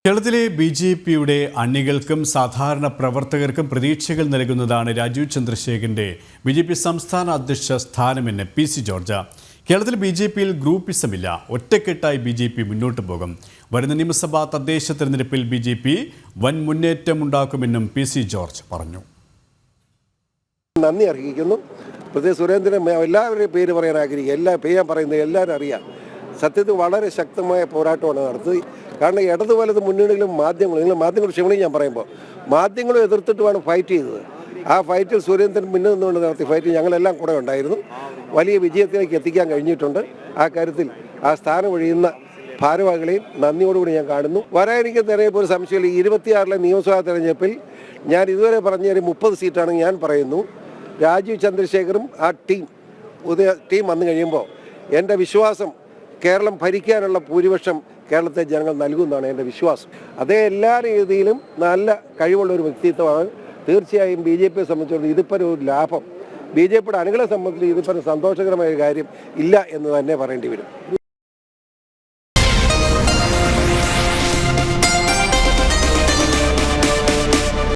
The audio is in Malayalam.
കേരളത്തിലെ ബി.ജെ.പിയുടെ അണികൾക്കും സാധാരണ പ്രവർത്തകർക്കും പ്രതീക്ഷകൾ നൽകുന്നതാണ് രാജീവ് ചന്ദ്രശേഖരന്റെ ബി.ജെ.പി സംസ്ഥാന അധ്യക്ഷ സ്ഥാനമെന്ന് പി.സി. ജോർജ്. കേരളത്തിൽ ബി.ജെ.പിയിൽ ഗ്രൂപ്പിസമില്ല, ഒറ്റക്കെട്ടായി ബി.ജെ.പി മുന്നോട്ട് പോകും. വരുന്ന നിയമസഭാ തദ്ദേശ തെരഞ്ഞെടുപ്പിൽ ബി.ജെ.പി വൻ മുന്നേറ്റമുണ്ടാക്കുമെന്നും പി.സി. ജോർജ് പറഞ്ഞു. നന്ദി അറിയിക്കുന്നു. പ്രത്യേക സുരേന്ദ്രൻ എല്ലാവരുടെയും പേര് പറയാൻ ആഗ്രഹിക്കുക. എല്ലാ പേര് പറയുന്നത് എല്ലാവരും അറിയാം. സത്യത്തിൽ വളരെ ശക്തമായ പോരാട്ടമാണ് നടത്തി. കാരണം ഇടത് വലത് മുന്നണികളും മാധ്യമങ്ങൾ ക്ഷമണി ഞാൻ പറയുമ്പോൾ മാധ്യമങ്ങളും എതിർത്തിട്ടുമാണ് ഫൈറ്റ് ചെയ്തത്. ആ ഫൈറ്റിൽ സുരേന്ദ്രൻ മുന്നിൽ നിന്നുകൊണ്ട് നടത്തിയ ഫൈറ്റിൽ ഞങ്ങളെല്ലാം കൂടെ ഉണ്ടായിരുന്നു. വലിയ വിജയത്തിലേക്ക് എത്തിക്കാൻ കഴിഞ്ഞിട്ടുണ്ട്. ആ കാര്യത്തിൽ ആ സ്ഥാനം ഒഴിയുന്ന ഭാരവാഹികളെയും നന്ദിയോടുകൂടി ഞാൻ കാണുന്നു. വരാനിരിക്കുന്ന തെരഞ്ഞെടുപ്പ് ഒരു സംശയമില്ല. 26-ലെ നിയമസഭാ തെരഞ്ഞെടുപ്പിൽ ഞാൻ ഇതുവരെ പറഞ്ഞ 30 സീറ്റാണ് ഞാൻ പറയുന്നു. രാജീവ് ചന്ദ്രശേഖറും ആ പുതിയ ടീം വന്നു കഴിയുമ്പോൾ എൻ്റെ വിശ്വാസം കേരളം ഭരിക്കാനുള്ള ഭൂരിപക്ഷം കേരളത്തെ ജനങ്ങൾ നൽകുമെന്നാണ് എൻ്റെ വിശ്വാസം. അതേ എല്ലാ രീതിയിലും നല്ല കഴിവുള്ള ഒരു വ്യക്തിത്വമാണ്. തീർച്ചയായും ബി.ജെ.പിയെ സംബന്ധിച്ചിടത്തോളം ഇതിപ്പോൾ ഒരു ലാഭം. ബി.ജെ.പിയുടെ അണികളെ സംബന്ധിച്ച് ഇതിപ്പോൾ സന്തോഷകരമായ കാര്യം ഇല്ല എന്ന് തന്നെ പറയേണ്ടി വരും.